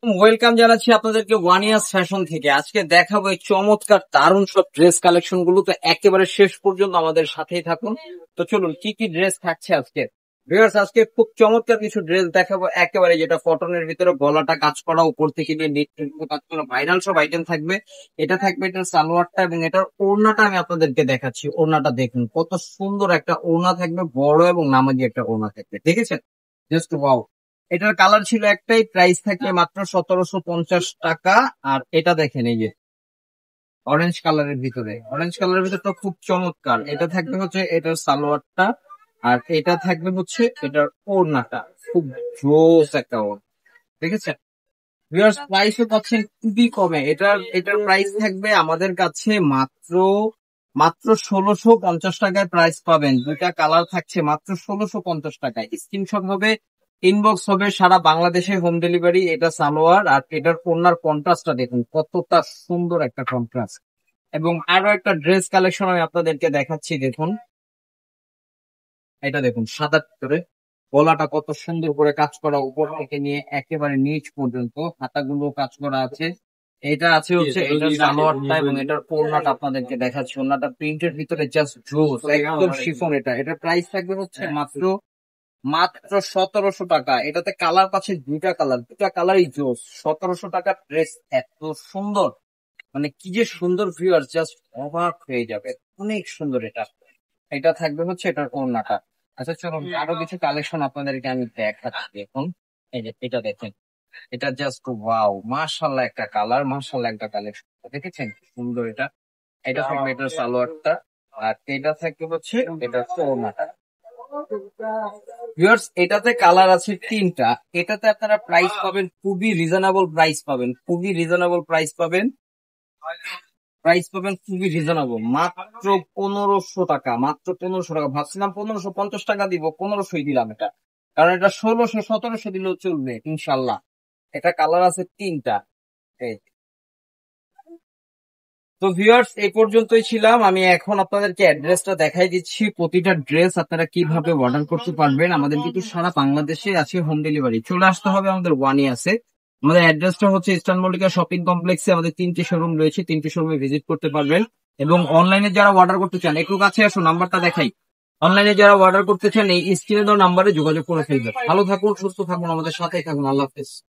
Welcome জানাচ্ছি আপনাদেরকে one years fashion থেকে। আজকে দেখাবো এই চমৎকার দারুণ সব ড্রেস কালেকশন গুলো। তো একেবারে শেষ পর্যন্ত আমাদের সাথেই থাকুন। তো চলুন কি কি ড্রেস থাকছে আজকে। ভিউয়ার্স, আজকে খুব চমৎকার কিছু ড্রেস দেখাবো, একেবারে যেটা কটনের ভিতরে গলাটা কাজ করা, উপর থেকে নিয়ে নেট কাজ করা, ভাইরাল সব আইটেম থাকবে। এটা থাকবে এটার সালোয়ারটা, এবং এটার ওড়নাটা আমি আপনাদেরকে দেখাচ্ছি। ওড়নাটা দেখুন কত সুন্দর একটা ওড়না থাকবে, বড় এবং নামাজি একটা ওড়না থাকবে, দেখেছেন? Just wow. এটার কালার ছিল একটাই, প্রাইস থাকবে মাত্র 1750 টাকা। আর এটা দেখেন, এই যে অরেঞ্জ কালারের ভিতরে, অরেঞ্জ কালারের ভিতরে তো খুব চমৎকার। এটা থাকবে হচ্ছে এটার সালোয়ারটা, আর এটা থাকবে হচ্ছে এটার ওড়নাটা। খুব জোস একটা ওড়না, দেখেছেন? ভিউয়ার্স, প্রাইসও পাচ্ছেন খুবই কমে। এটার প্রাইস থাকবে আমাদের কাছে মাত্র মাত্র 1650 টাকায় প্রাইস পাবেন। দুইটা কালার থাকছে মাত্র 1650 টাকায়। স্ক্রিনশট হবে, ইনবক্স হবে, সারা বাংলাদেশে হোম ডেলিভারি। এটা সালোয়ার, আর এটার ওড়নার কন্ট্রাস্টটা দেখুন কতটা সুন্দর একটা কন্ট্রাস্ট। এবং আরো একটা ড্রেস কালেকশন আমি আপনাদেরকে দেখাচ্ছি, দেখুন। এটা দেখুন সাদা ভিতরে, গলাটা কত সুন্দর করে কাজ করা, উপর থেকে নিয়ে একেবারে নিচ পর্যন্ত হাতাগুলো কাজ করা আছে। এটা আছে হচ্ছে এটার সালোয়ারটা, এবং এটার ওড়নাটা আপনাদেরকে দেখাচ্ছি। ওড়নাটা প্রিন্টের ভিতরে জাস্ট জোস, একদম শিফন। এটার প্রাইস থাকবে হচ্ছে মাত্র মাত্র 1700 টাকা। এটাতে কালার পাচ্ছে দুটা কালারই জোস। 1700 টাকা ড্রেস এত সুন্দর, মানে কি যে সুন্দর, ভিউয়ার জাস্ট অবাক হয়ে যাবে। অনেক সুন্দর এটা। এটা থাকবে হচ্ছে এটার ওড়নাটা। আচ্ছা চলুন আরো কিছু কালেকশন আপনাদেরকে আমি দেখাচ্ছি এখন। এই যে এটা দেখেন, এটা জাস্ট ওয়াও, মাশাআল্লাহ একটা কালার, মাশাআল্লাহ একটা কালেকশন, দেখেছেন? সুন্দর এটা। এটা থাকবে এটার সালোয়ারটা, আর এটা থাকবে হচ্ছে এটার ওড়নাটা। ভিউয়ার্স, এটাতে কালার আছে তিনটা। এটাতে আপনারা প্রাইস পাবেন খুবই রিজনেবল প্রাইস পাবেন, খুবই রিজনেবল প্রাইস পাবেন। খুবই রিজনেবল, মাত্র 1500 টাকা, মাত্র 1500 টাকা। ভাবছিলাম 1550 টাকা দিব, 1500ই দিলাম এটা। কারণ এটা 1600 1700 দিলেও চলবে ইনশাল্লাহ। এটা কালার আছে তিনটা। এই তো ভিউয়ার্স, এই পর্যন্তই ছিলাম আমি। এখন আপনাদেরকে অ্যাড্রেসটা দেখাই দিচ্ছি। প্রতিটা ড্রেস আপনারা কিভাবে অর্ডার করতে পারবেন। আমাদের কিন্তু সারা বাংলাদেশে আছে হোম ডেলিভারি। চলে আসতে হবে আমাদের ওয়ানি আছে। আমাদের অ্যাড্রেসটা হচ্ছে ইস্টার্ন মল্লিকা শপিং কমপ্লেক্সে। আমাদের 3টে শোরুম রয়েছে, 3টে শোরুমে ভিজিট করতে পারবেন। এবং অনলাইনে যারা অর্ডার করতে চান, একটু কাছে আসো, নাম্বারটা দেখাই। অনলাইনে যারা অর্ডার করতে চান এই স্ক্রিনে দেওয়া নাম্বারে যোগাযোগ করে ফেলবেন। ভালো থাকুন, সুস্থ থাকুন, আমাদের সাথেই থাকুন। আল্লাহ হাফেজ।